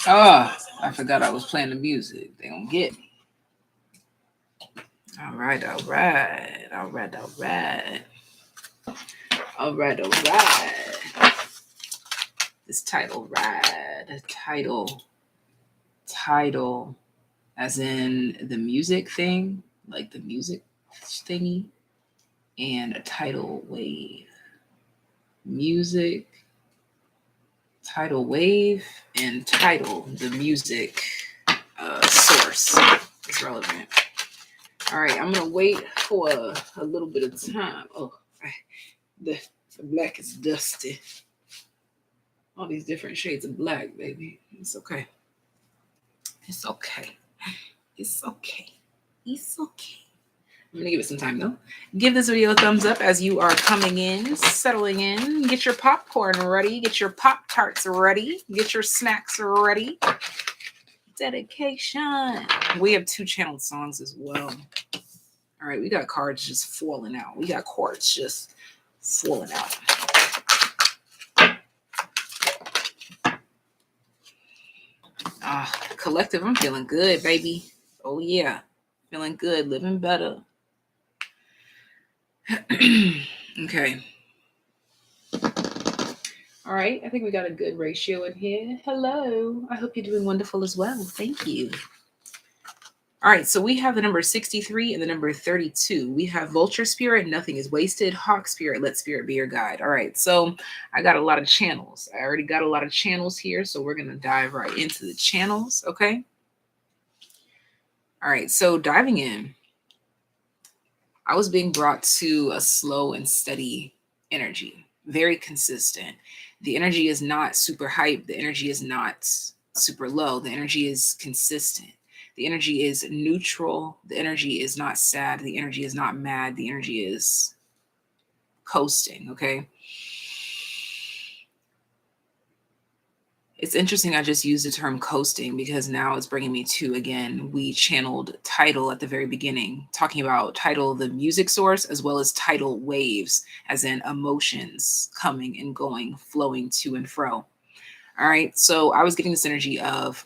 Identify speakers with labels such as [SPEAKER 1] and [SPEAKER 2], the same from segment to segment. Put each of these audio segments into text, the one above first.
[SPEAKER 1] Oh, I forgot I was playing the music. They gonna get me. All right, all right, all right, all right, all right, all right. This title, rad. Title, as in the music thing, like the music thingy, and a tidal wave. Music, tidal wave, and title, the music source is relevant. All right, I'm gonna wait for a little bit of time. Oh, the, the black is dusty. All these different shades of black, baby. It's okay. It's okay. It's okay. It's okay. I'm gonna give it some time though. Give this video a thumbs up as you are coming in, settling in. Get your popcorn ready. Get your Pop Tarts ready. Get your snacks ready. Dedication. We have 2 channeled songs as well. All right, we got cards just falling out. We got chords just falling out. Collective, I'm feeling good, baby. Oh yeah, feeling good, living better. Okay. All right, I think we got a good ratio in here. Hello, I hope you're doing wonderful as well. Thank you. All right, so we have the number 63 and the number 32. We have Vulture Spirit, nothing is wasted. Hawk Spirit, let Spirit be your guide. All right, so I got a lot of channels. I already got a lot of channels here, so we're going to dive right into the channels, okay? All right, so diving in, I was being brought to a slow and steady energy, very consistent. The energy is not super hype. The energy is not super low. The energy is consistent. The energy is neutral. The energy is not sad. The energy is not mad. The energy is coasting, okay? It's interesting I just used the term coasting because now it's bringing me to, again, we channeled tidal at the very beginning, talking about tidal, the music source, as well as tidal waves, as in emotions coming and going, flowing to and fro. All right, so I was getting this energy of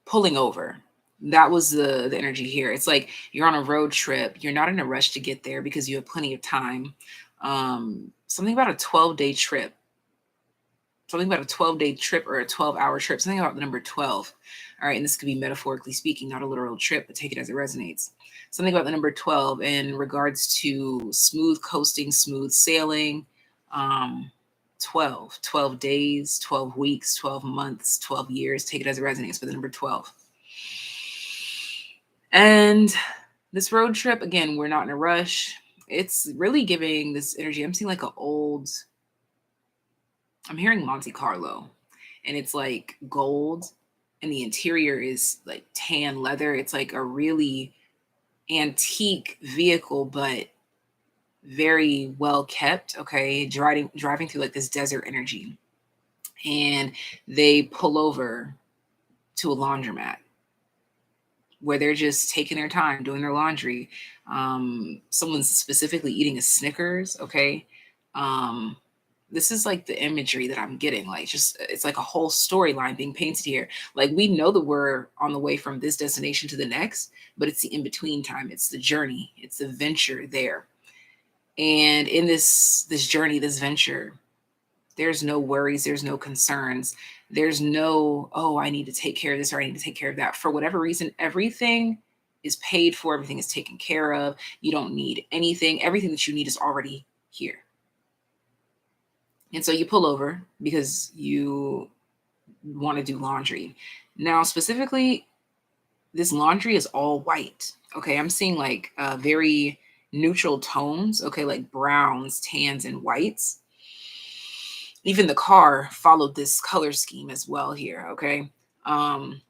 [SPEAKER 1] pulling over. That was the energy here. It's like you're on a road trip. You're not in a rush to get there because you have plenty of time. Something about a 12-day trip. Something about a 12-day trip or a 12-hour trip. Something about the number 12. All right, and this could be metaphorically speaking, not a literal trip, but take it as it resonates. Something about the number 12 in regards to smooth coasting, smooth sailing. 12 days, 12 weeks, 12 months, 12 years. Take it as it resonates for the number 12. And this road trip, again, we're not in a rush. It's really giving this energy. I'm seeing like I'm hearing Monte Carlo, and it's like gold, and the interior is like tan leather. It's like a really antique vehicle, but very well kept. Okay, driving through like this desert energy, and they pull over to a laundromat where they're just taking their time doing their laundry. Someone's specifically eating a Snickers. Okay. This is like the imagery that I'm getting. Like, just it's like a whole storyline being painted here. Like, we know that we're on the way from this destination to the next, but it's the in-between time. It's the journey. It's the venture there. And in this journey, this venture, there's no worries, there's no concerns, there's no, oh, I need to take care of this or I need to take care of that. For whatever reason, everything is paid for, everything is taken care of. You don't need anything. Everything that you need is already here. And so you pull over because you want to do laundry. Now, specifically, this laundry is all white. Okay, I'm seeing like very neutral tones. Okay, like browns, tans, and whites. Even the car followed this color scheme as well here. Okay. And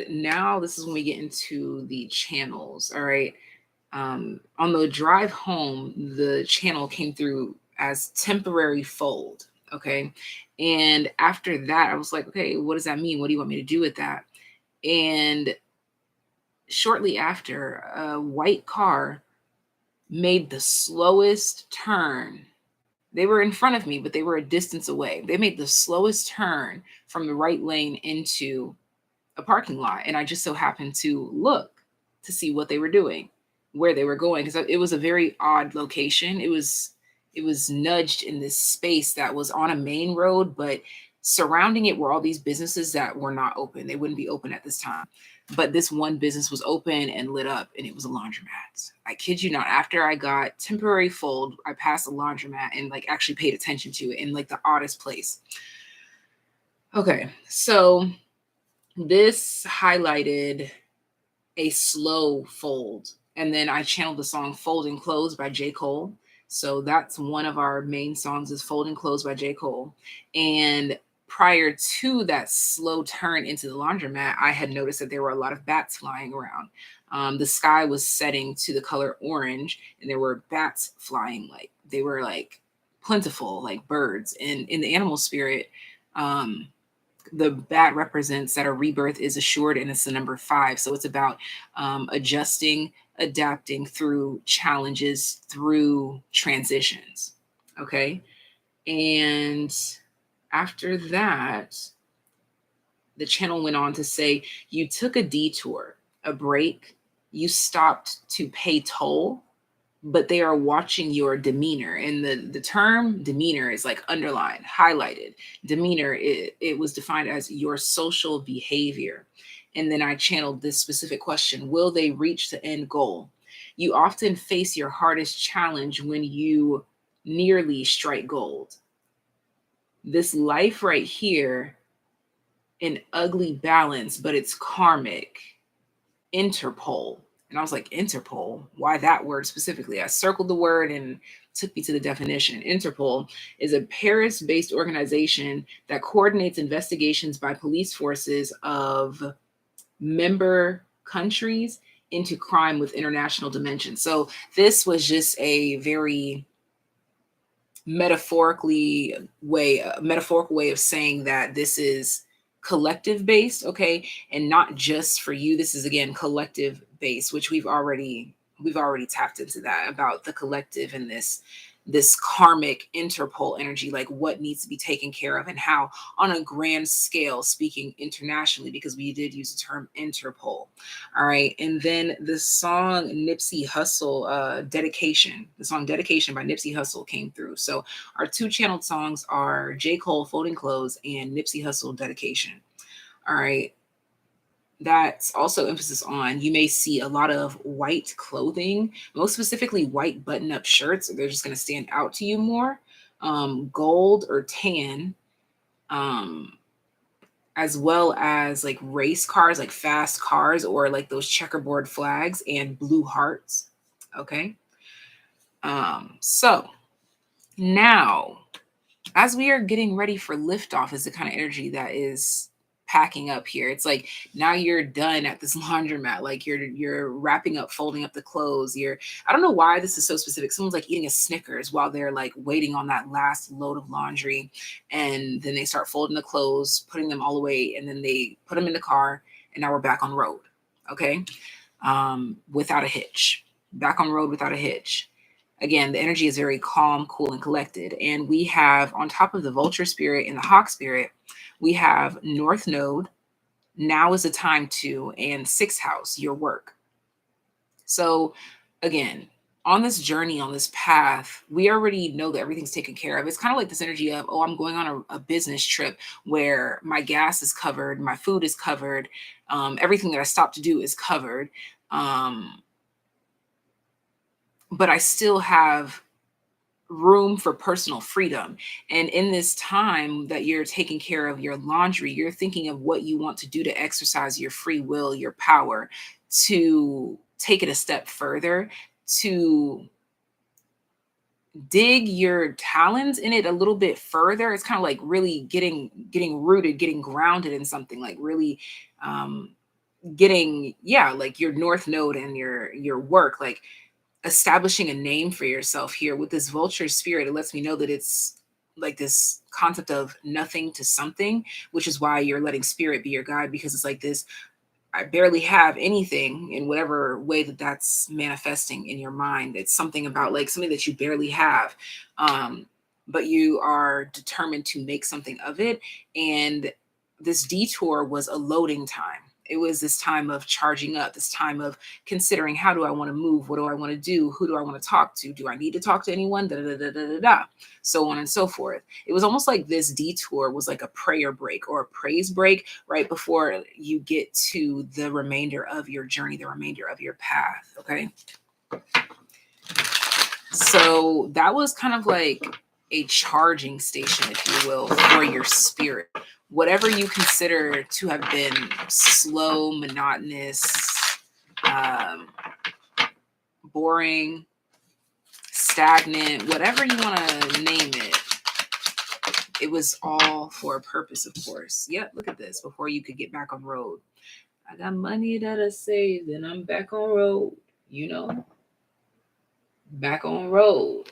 [SPEAKER 1] now this is when we get into the channels. All right. On the drive home, the channel came through as temporary fold. Okay. And after that, I was like, okay, what does that mean? What do you want me to do with that? And shortly after, a white car made the slowest turn They were in front of me, but they were a distance away. They made the slowest turn from the right lane into a parking lot, and I just so happened to look to see what they were doing, where they were going, because it was a very odd location. It was nudged in this space that was on a main road, but surrounding it were all these businesses that were not open. They wouldn't be open at this time. But this one business was open and lit up, and it was a laundromat. I kid you not. After I got temporary fold, I passed a laundromat and like actually paid attention to it in like the oddest place. Okay, so this highlighted a slow fold. And then I channeled the song Fold and Close by J. Cole. So that's one of our main songs is Fold and Close by J. Cole. And prior to that slow turn into the laundromat, I had noticed that there were a lot of bats flying around. The sky was setting to the color orange, and there were bats flying, like they were like plentiful, like birds. And in the animal spirit, the bat represents that a rebirth is assured, and it's the number 5. So it's about adjusting, adapting through challenges, through transitions. Okay. And after that, the channel went on to say, you took a detour, a break, you stopped to pay toll, but they are watching your demeanor. And the term demeanor is like underlined, highlighted. Demeanor, it was defined as your social behavior. And then I channeled this specific question: will they reach the end goal? You often face your hardest challenge when you nearly strike gold. This life right here, an ugly balance, but it's karmic. Interpol. And I was like, Interpol? Why that word specifically? I circled the word and took me to the definition. Interpol is a Paris based organization that coordinates investigations by police forces of member countries into crime with international dimensions. So this was just a very metaphorical way of saying that this is collective based, okay, and not just for you. This is again collective based, which we've already tapped into that about the collective and this karmic interpol energy, like what needs to be taken care of and how on a grand scale, speaking internationally, because we did use the term interpol. All right. And then the song Nipsey Hussle, dedication, the song dedication by Nipsey Hussle came through. So our two channeled songs are J. Cole Folding Clothes and Nipsey Hussle dedication. All right. That's also emphasis on, you may see a lot of white clothing, most specifically white button-up shirts. They're just going to stand out to you more. Gold or tan, as well as like race cars, like fast cars, or like those checkerboard flags and blue hearts. Okay. So now, as we are getting ready for liftoff, is the kind of energy that is packing up here. It's like now you're done at this laundromat. Like you're wrapping up, folding up the clothes. I don't know why this is so specific. Someone's like eating a Snickers while they're like waiting on that last load of laundry, and then they start folding the clothes, putting them all away, and then they put them in the car, and now we're back on the road. Okay, without a hitch. Back on the road without a hitch. Again, the energy is very calm, cool, and collected. And we have, on top of the vulture spirit and the hawk spirit, we have North Node, now is the time to, and sixth house, your work. So again, on this journey, on this path, we already know that everything's taken care of. It's kind of like this energy of, oh, I'm going on a business trip where my gas is covered, my food is covered, everything that I stop to do is covered. But I still have room for personal freedom. And in this time that you're taking care of your laundry, you're thinking of what you want to do to exercise your free will, your power, to take it a step further, to dig your talents in it a little bit further. It's kind of like really getting rooted, getting grounded in something, like really getting, yeah, like your north node and your work, like establishing a name for yourself here with this vulture spirit. It lets me know that it's like this concept of nothing to something, which is why you're letting spirit be your guide, because it's like this, I barely have anything, in whatever way that that's manifesting in your mind. It's something about like something that you barely have. but you are determined to make something of it. And this detour was a loading time. It was this time of charging up, this time of considering, how do I want to move? What do I want to do? Who do I want to talk to? Do I need to talk to anyone? Da, da, da, da, da, da. So on and so forth. It was almost like this detour was like a prayer break or a praise break right before you get to the remainder of your journey, the remainder of your path. Okay. So that was kind of like a charging station, if you will, for your spirit. Whatever you consider to have been slow, monotonous, boring, stagnant, whatever you want to name it, it was all for a purpose, of course. Yep, look at this. Before you could get back on road. I got money that I saved and I'm back on road, you know, back on road.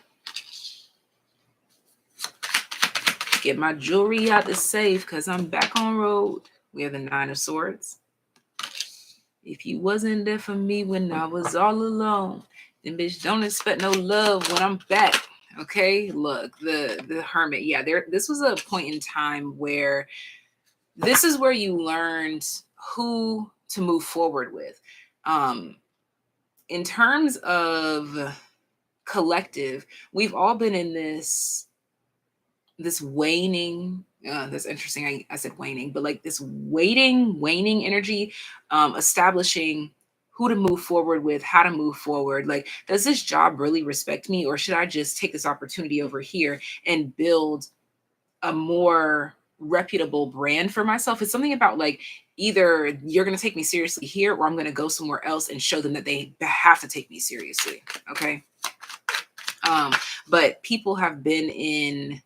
[SPEAKER 1] Get my jewelry out the safe because I'm back on road. We have the 9 of Swords. If you wasn't there for me when I was all alone, then bitch, don't expect no love when I'm back. Okay, look, the Hermit. Yeah, this was a point in time where this is where you learned who to move forward with. In terms of collective, we've all been in this waning, that's interesting. I said waning, but like this waning energy, establishing who to move forward with, how to move forward. Like, does this job really respect me, or should I just take this opportunity over here and build a more reputable brand for myself? It's something about like, either you're going to take me seriously here, or I'm going to go somewhere else and show them that they have to take me seriously. Okay. But people have been in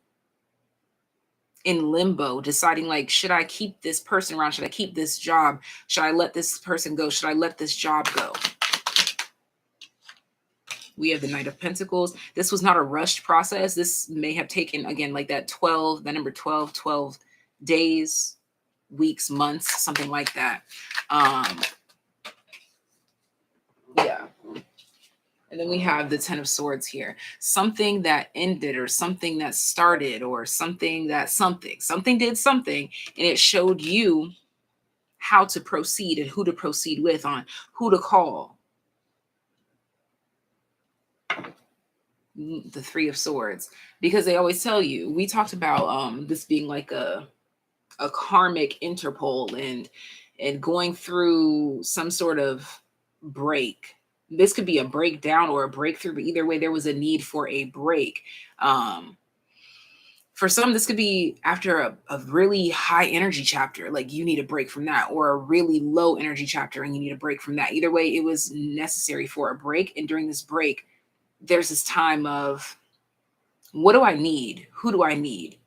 [SPEAKER 1] limbo, deciding like, should I keep this person around? Should I keep this job? Should I let this person go? Should I let this job go? We have the Knight of Pentacles. This was not a rushed process. This may have taken, again, like that 12, that number 12 days, weeks, months, something like that. Yeah. And then we have the 10 of Swords here. Something that ended, or something that started, or something did something, and it showed you how to proceed and who to proceed with, on who to call. The 3 of Swords, because they always tell you, we talked about this being like a karmic interpol, and going through some sort of break. This could be a breakdown or a breakthrough, but either way, there was a need for a break. For some, this could be after a really high energy chapter, like you need a break from that, or a really low energy chapter and you need a break from that. Either way, it was necessary for a break. And during this break, there's this time of, what do I need? Who do I need?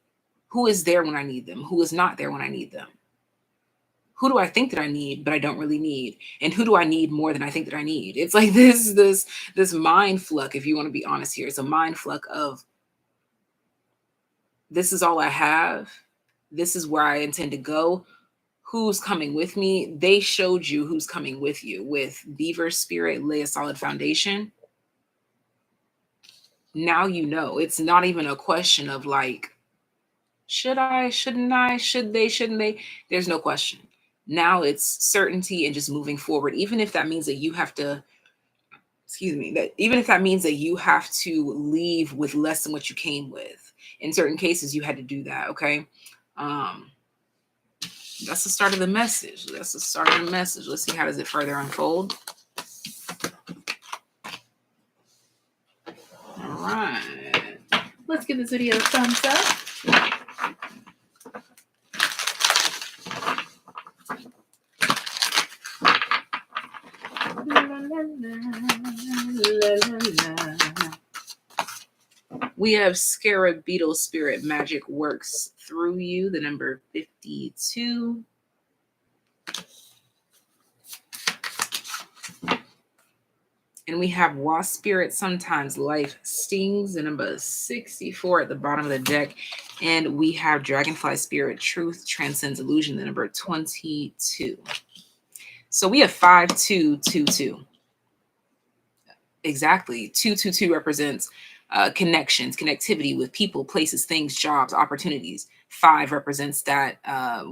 [SPEAKER 1] Who is there when I need them? Who is not there when I need them? Who do I think that I need, but I don't really need? And who do I need more than I think that I need? It's like this mind fuck, if you want to be honest here. It's a mind fuck of, this is all I have. This is where I intend to go. Who's coming with me? They showed you who's coming with you. With Beaver Spirit, lay a solid foundation. Now you know. It's not even a question of like, should I, shouldn't I, should they, shouldn't they? There's no question. Now it's certainty and just moving forward, even if that means that you have to, even if that means that you have to leave with less than what you came with. In certain cases, you had to do that, okay? That's the start of the message. Let's see, how does it further unfold? All right. Let's give this video a thumbs up. We have Scarab Beetle Spirit, magic works through you, the number 52. And we have Wasp Spirit, sometimes life stings, the number 64 at the bottom of the deck. And we have Dragonfly Spirit, truth transcends illusion, the number 22. So we have 5222. Exactly. 222 represents connections, connectivity with people, places, things, jobs, opportunities. 5 represents that,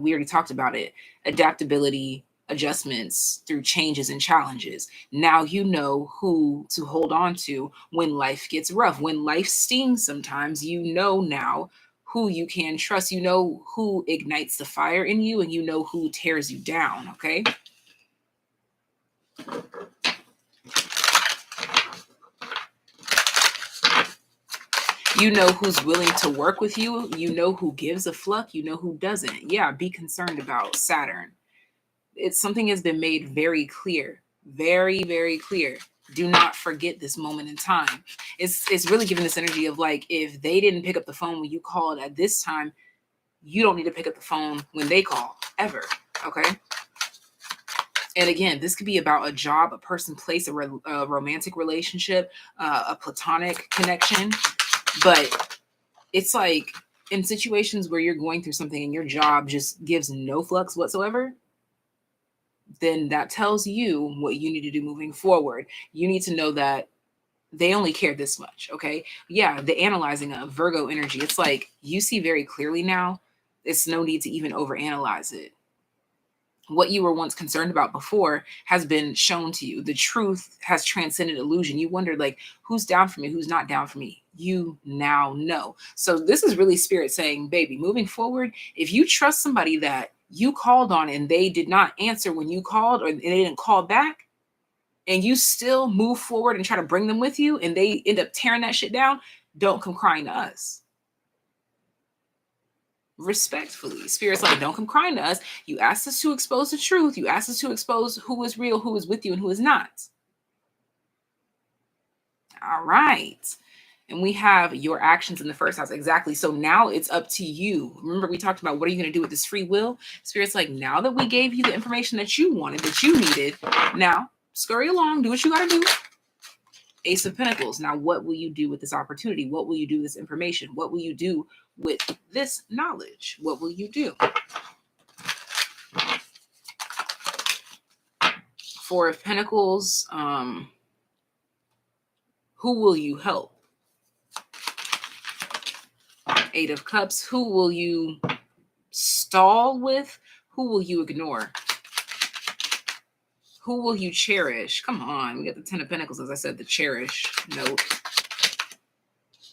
[SPEAKER 1] we already talked about it, adaptability, adjustments through changes and challenges. Now you know who to hold on to when life gets rough, when life stings sometimes. You know now who you can trust. You know who ignites the fire in you, and you know who tears you down. Okay. You know who's willing to work with you. You know who gives a fuck. You know who doesn't. Yeah, be concerned about Saturn. It's something has been made very clear, very, very clear. Do not forget this moment in time. It's really giving this energy of like, if they didn't pick up the phone when you called at this time, you don't need to pick up the phone when they call ever. Okay. And again, this could be about a job, a person, place, a romantic relationship, a platonic connection. But it's like in situations where you're going through something and your job just gives no flux whatsoever, then that tells you what you need to do moving forward. You need to know that they only care this much. Okay. Yeah. The analyzing of Virgo energy, it's like you see very clearly now. It's no need to even overanalyze it. What you were once concerned about before has been shown to you. The truth has transcended illusion. You wondered, like, who's down for me, who's not down for me. You now know. So this is really spirit saying, baby, moving forward, if you trust somebody that you called on and they did not answer when you called, or they didn't call back, and you still move forward and try to bring them with you and they end up tearing that shit down, don't come crying to us. Respectfully, spirit's like, don't come crying to us. You asked us to expose the truth. You asked us to expose who is real, who is with you, and who is not. All right. And we have your actions in the first house. Exactly. So now it's up to you. Remember, we talked about what are you going to do with this free will? Spirit's like, now that we gave you the information that you wanted, that you needed, now scurry along, do what you got to do. Ace of Pentacles. Now, what will you do with this opportunity? What will you do with this information? What will you do with this knowledge? What will you do? Four of Pentacles. Who will you help? Eight of Cups. Who will you stall with? Who will you ignore? Who will you cherish? Come on. We got the Ten of Pentacles, as I said, the cherish note.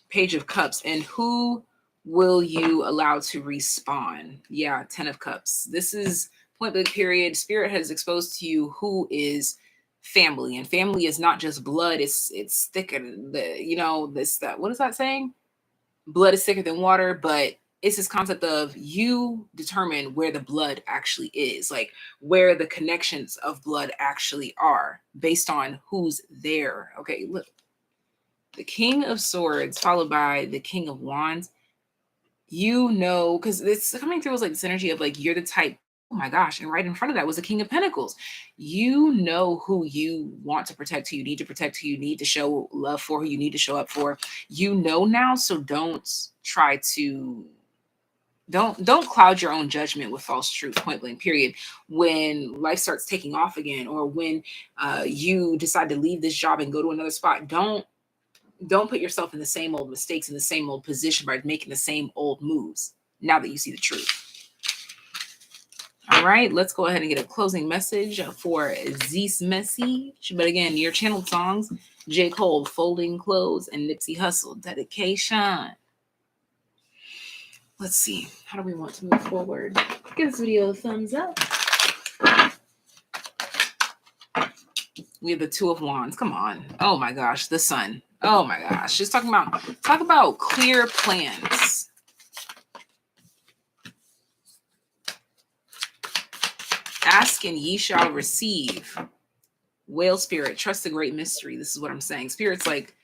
[SPEAKER 1] Page of Cups. And who will you allow to respawn? Yeah, Ten of Cups. This is point blank period. Spirit has exposed to you who is family. And family is not just blood. It's thicker. What is that saying? Blood is thicker than water, but it's this concept of you determine where the blood actually is, like where the connections of blood actually are based on who's there. Okay, look. The King of Swords followed by the King of Wands. You know, because it's coming through as like this energy of like you're the type. Oh my gosh. And right in front of that was the King of Pentacles. You know who you want to protect, who you need to protect, who you need to show love for, who you need to show up for. You know now, so don't try to don't cloud your own judgment with false truth, point blank period. When life starts taking off again, or when you decide to leave this job and go to another spot, don't put yourself in the same old mistakes, in the same old position by making the same old moves now that you see the truth. All right, let's go ahead and get a closing message for this message. But again, your channeled songs, J. Cole, Folding Clothes, and Nipsey Hussle, Dedication. Let's see. How do we want to move forward? Give this video a thumbs up. We have the Two of Wands. Come on. Oh my gosh. The Sun. Oh my gosh. Just talk about clear plans. Ask and ye shall receive. Whale spirit. Trust the great mystery. This is what I'm saying. Spirit's like,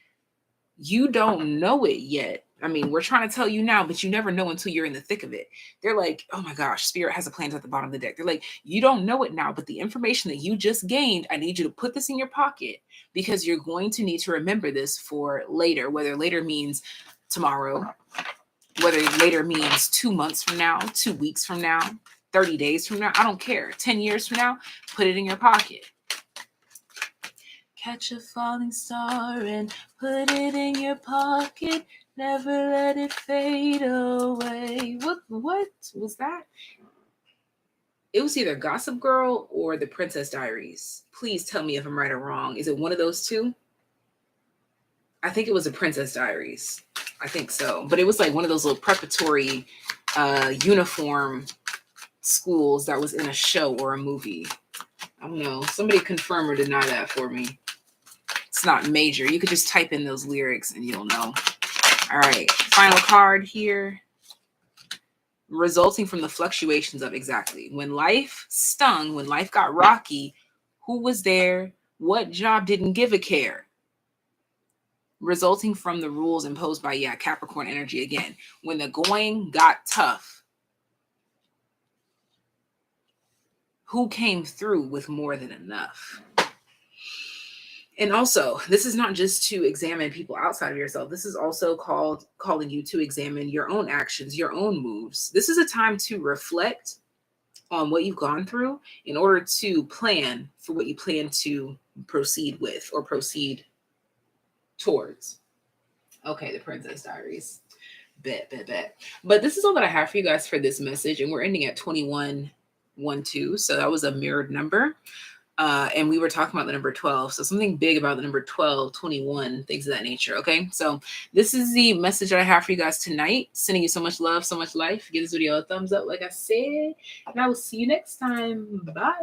[SPEAKER 1] you don't know it yet. I mean, we're trying to tell you now, but you never know until you're in the thick of it. They're like, oh my gosh, Spirit has a plan at the bottom of the deck. They're like, you don't know it now, but the information that you just gained, I need you to put this in your pocket because you're going to need to remember this for later, whether later means tomorrow, whether later means 2 months from now, 2 weeks from now, 30 days from now. I don't care. 10 years from now, put it in your pocket. Catch a falling star and put it in your pocket. Never let it fade away. What was that? It was either Gossip Girl or The Princess Diaries. Please tell me if I'm right or wrong. Is it one of those two? I think it was The Princess Diaries. I think so. But it was like one of those little preparatory uniform schools that was in a show or a movie. I don't know. Somebody confirm or deny that for me. It's not major. You could just type in those lyrics and you'll know. All right. Final card here. Resulting from the fluctuations of exactly. When life stung, when life got rocky, who was there? What job didn't give a care? Resulting from the rules imposed by, Capricorn energy again. When the going got tough, who came through with more than enough? And also, this is not just to examine people outside of yourself. This is also calling you to examine your own actions, your own moves. This is a time to reflect on what you've gone through in order to plan for what you plan to proceed with or proceed towards. Okay, the Princess Diaries. Bet. But this is all that I have for you guys for this message. And we're ending at 2112. So that was a mirrored number. And we were talking about the number 12. So something big about the number 12, 21, things of that nature. Okay. So this is the message that I have for you guys tonight. Sending you so much love, so much life. Give this video a thumbs up, like I said. And I will see you next time. Bye.